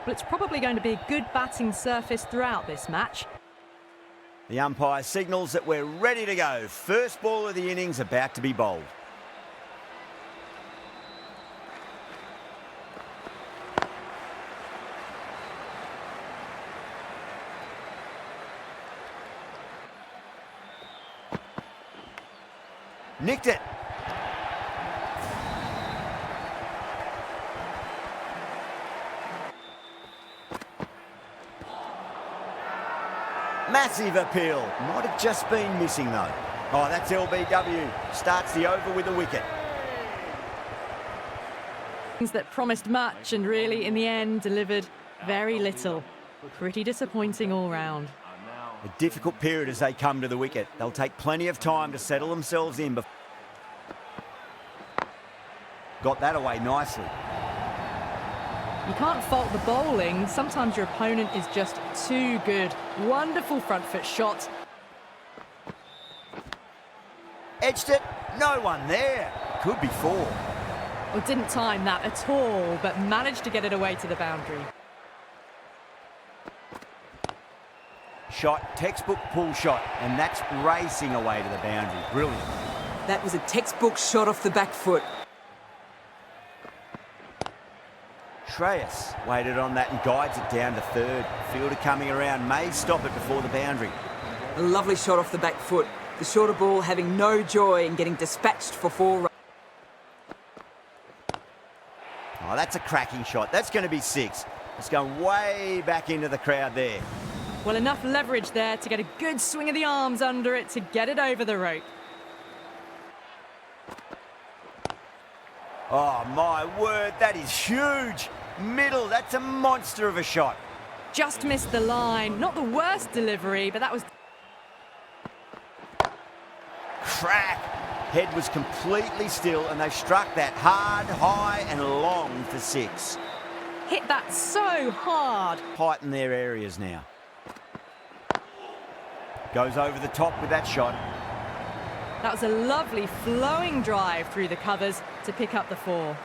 Well, it's probably going to be a good batting surface throughout this match. The umpire signals that we're ready to go. First ball of the innings about to be bowled. Nicked it. Massive appeal. Might have just been missing though. Oh, that's LBW. Starts the over with a wicket. Things that promised much and really, in the end, delivered very little. Pretty disappointing all round. A difficult period as they come to the wicket. They'll take plenty of time to settle themselves in. Got that away nicely. You can't fault the bowling. Sometimes your opponent is just too good. Wonderful front foot shot. Edged it. No one there. Could be four. Well, didn't time that at all, but managed to get it away to the boundary. Shot, textbook pull shot, and that's racing away to the boundary. Brilliant. That was a textbook shot off the back foot. Shreyas waited on that and guides it down to third. Fielder coming around may stop it before the boundary. A lovely shot off the back foot. The shorter ball having no joy in getting dispatched for 4 runs. Oh, that's a cracking shot. That's going to be 6. It's going way back into the crowd there. Well, enough leverage there to get a good swing of the arms under it to get it over the rope. Oh, my word, that is huge. Middle, that's a monster of a shot. Just missed the line. Not the worst delivery, but that was... Crack. Head was completely still, and they struck that hard, high, and long for 6. Hit that so hard. Heighten their areas now. Goes over the top with that shot. That was a lovely flowing drive through the covers to pick up the 4.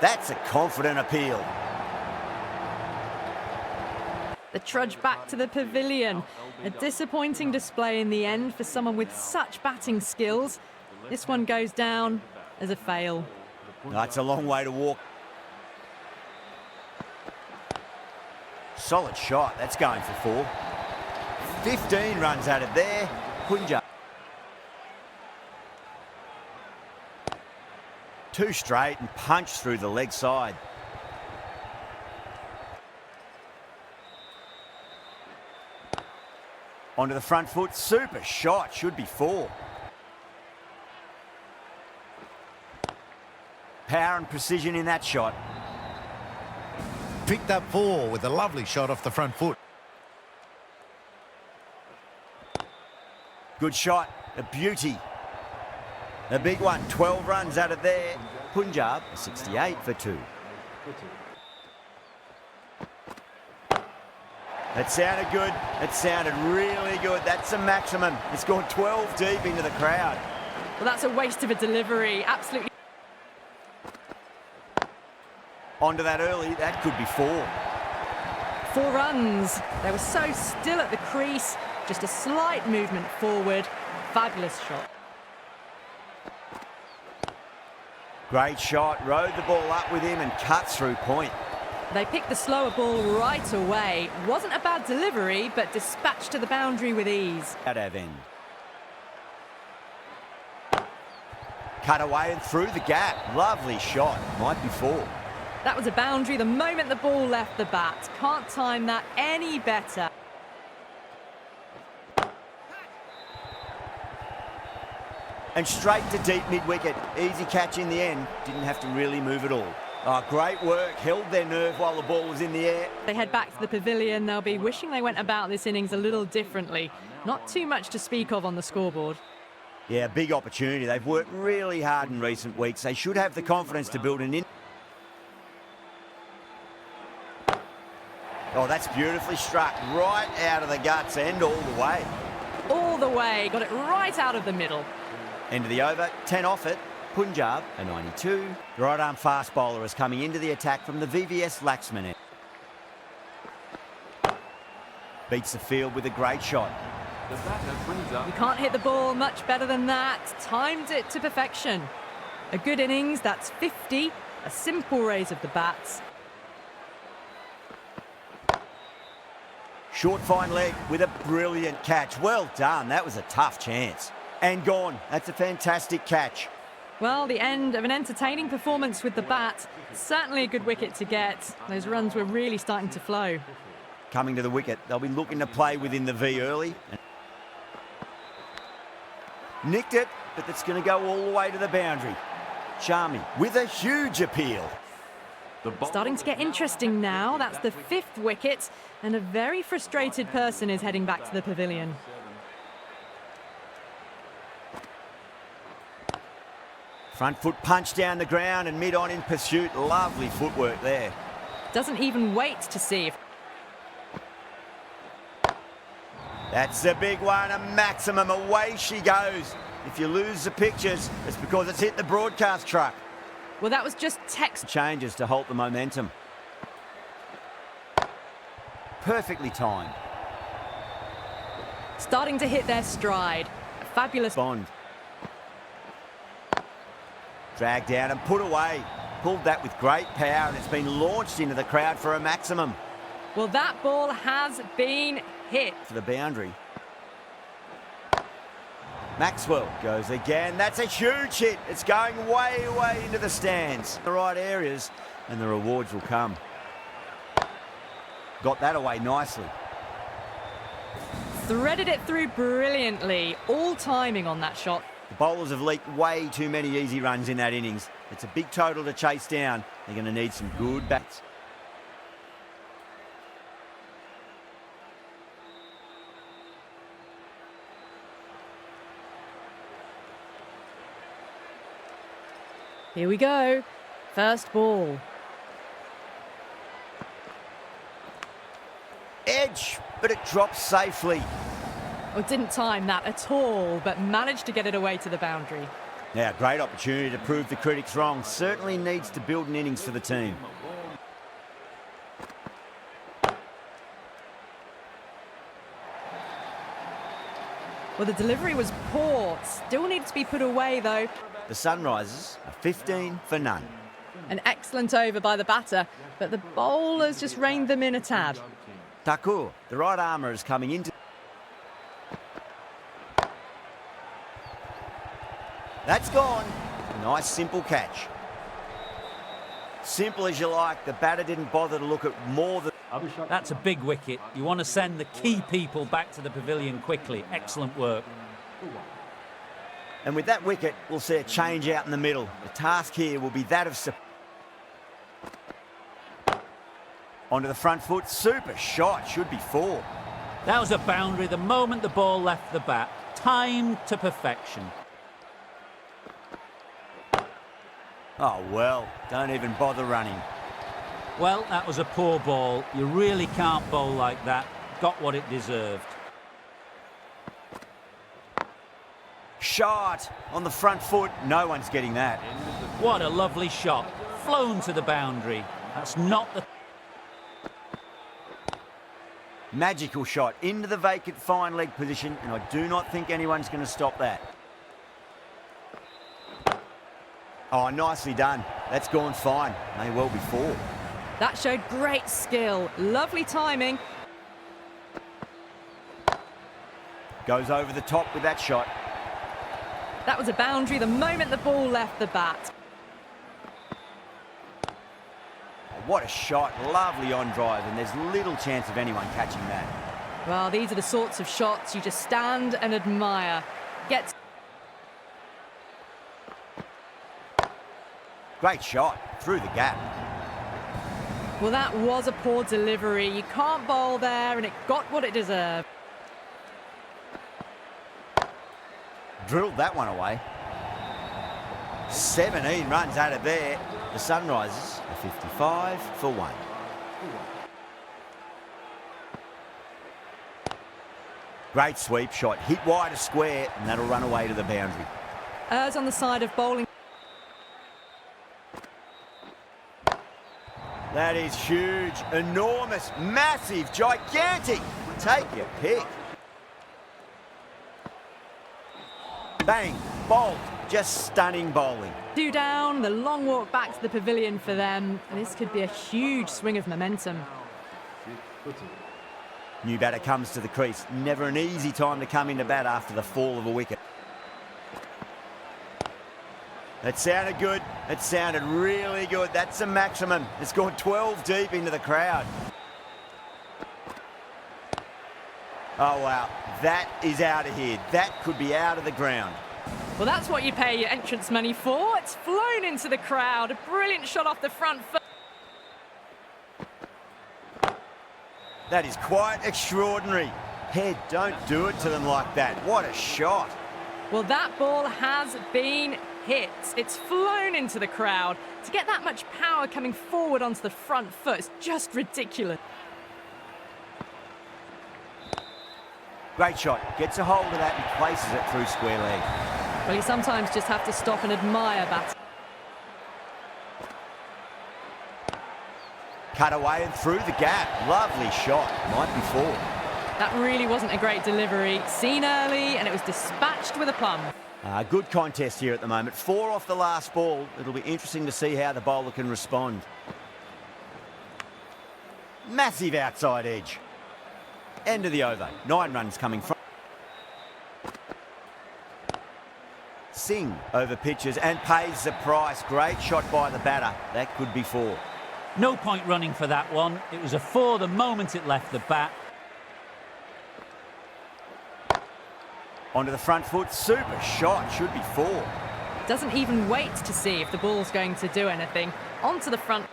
That's a confident appeal. The trudge back to the pavilion. A disappointing display in the end for someone with such batting skills. This one goes down as a fail. That's a long way to walk. Solid shot. That's going for 4. 15 runs out of there. Punjab. 2 straight and punched through the leg side. Onto the front foot. Super shot. Should be 4. Power and precision in that shot. Picked up 4 with a lovely shot off the front foot. Good shot, a beauty. A big one, 12 runs out of there. Punjab, 68 for 2. That sounded good. It sounded really good. That's the maximum. It's gone 12 deep into the crowd. Well, that's a waste of a delivery. Absolutely. Onto that early, that could be 4. 4 runs. They were so still at the crease. Just a slight movement forward. Fabulous shot. Great shot, rode the ball up with him and cut through point. They picked the slower ball right away. Wasn't a bad delivery, but dispatched to the boundary with ease. At our end. Cut away and through the gap. Lovely shot. Might be 4. That was a boundary the moment the ball left the bat. Can't time that any better. And straight to deep mid-wicket. Easy catch in the end. Didn't have to really move at all. Oh, great work. Held their nerve while the ball was in the air. They head back to the pavilion. They'll be wishing they went about this innings a little differently. Not too much to speak of on the scoreboard. Yeah, big opportunity. They've worked really hard in recent weeks. They should have the confidence to build an in. Oh, that's beautifully struck. Right out of the guts and all the way. All the way. Got it right out of the middle. End of the over. 10 off it. Punjab, a 92. The right-arm fast bowler is coming into the attack from the VVS Laxman end. Beats the field with a great shot. You can't hit the ball much better than that. Timed it to perfection. A good innings, that's 50. A simple raise of the bats. Short fine leg with a brilliant catch. Well done. That was a tough chance. And gone. That's a fantastic catch. Well, the end of an entertaining performance with the bat. Certainly a good wicket to get. Those runs were really starting to flow. Coming to the wicket, they'll be looking to play within the V early. Nicked it, but that's going to go all the way to the boundary. Sharmi with a huge appeal. Starting to get interesting now. That's the 5th wicket, and a very frustrated person is heading back to the pavilion. Front foot punch down the ground and mid-on in pursuit. Lovely footwork there. Doesn't even wait to see if... That's a big one, a maximum. Away she goes. If you lose the pictures, it's because it's hit the broadcast truck. Well, that was just text. Changes to halt the momentum. Perfectly timed. Starting to hit their stride. A fabulous... Bond. Dragged down and put away. Pulled that with great power, and it's been launched into the crowd for a maximum. Well, that ball has been hit. For the boundary. Maxwell goes again. That's a huge hit. It's going way, way into the stands. The right areas, and the rewards will come. Got that away nicely. Threaded it through brilliantly. All timing on that shot. The bowlers have leaked way too many easy runs in that innings. It's a big total to chase down. They're going to need some good bats. Here we go. First ball. Edge, but it drops safely. Oh, didn't time that at all, but managed to get it away to the boundary. Now, great opportunity to prove the critics wrong. Certainly needs to build an innings for the team. Well, the delivery was poor. Still needs to be put away, though. The Sunrisers are 15 for none. An excellent over by the batter, but the bowlers just reined them in a tad. Thakur, the right armour, is coming into... That's gone. Nice, simple catch. Simple as you like. The batter didn't bother to look at more than... That's a big wicket. You want to send the key people back to the pavilion quickly. Excellent work. And with that wicket, we'll see a change out in the middle. The task here will be that of... Onto the front foot. Super shot. Should be 4. That was a boundary the moment the ball left the bat. Timed to perfection. Oh, well. Don't even bother running. Well, that was a poor ball. You really can't bowl like that. Got what it deserved. Shot on the front foot. No one's getting that. What a lovely shot. Flown to the boundary. That's not the... Magical shot into the vacant fine leg position, and I do not think anyone's going to stop that. Oh, nicely done. That's gone fine. May well be 4. That showed great skill. Lovely timing. Goes over the top with that shot. That was a boundary the moment the ball left the bat. What a shot. Lovely on drive, and there's little chance of anyone catching that. Well, these are the sorts of shots you just stand and admire. Gets... Great shot. Through the gap. Well, that was a poor delivery. You can't bowl there, and it got what it deserved. Drilled that one away. 17 runs out of there. The Sunrisers are 55 for 1. Great sweep shot. Hit wide of square, and that'll run away to the boundary. Errs on the side of bowling. That is huge, enormous, massive, gigantic. Take your pick. Bang, bowled, just stunning bowling. 2 down, the long walk back to the pavilion for them. And this could be a huge swing of momentum. New batter comes to the crease. Never an easy time to come into bat after the fall of a wicket. It sounded good. It sounded really good. That's the maximum. It's gone 12 deep into the crowd. Oh, wow. That is out of here. That could be out of the ground. Well, that's what you pay your entrance money for. It's flown into the crowd. A brilliant shot off the front foot. That is quite extraordinary. Head, don't do it to them like that. What a shot. Well, that ball has been hit. It's flown into the crowd. To get that much power coming forward onto the front foot is just ridiculous. Great shot. Gets a hold of that and places it through square leg. Well, you sometimes just have to stop and admire batting. Cut away and through the gap. Lovely shot. Might be 4. That really wasn't a great delivery. Seen early, and it was dispatched with a plum. Good contest here at the moment. 4 off the last ball. It'll be interesting to see how the bowler can respond. Massive outside edge. End of the over. 9 runs coming from. Singh over pitches and pays the price. Great shot by the batter. That could be 4. No point running for that one. It was a 4 the moment it left the bat. Onto the front foot. Super shot. Should be 4. Doesn't even wait to see if the ball's going to do anything. Onto the front.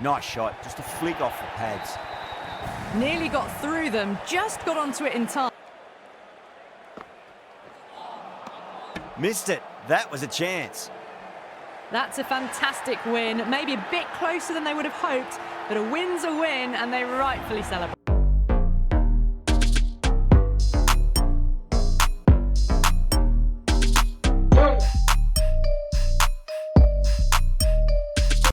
Nice shot. Just a flick off the pads. Nearly got through them. Just got onto it in time. Missed it. That was a chance. That's a fantastic win. Maybe a bit closer than they would have hoped, but a win's a win, and they rightfully celebrate.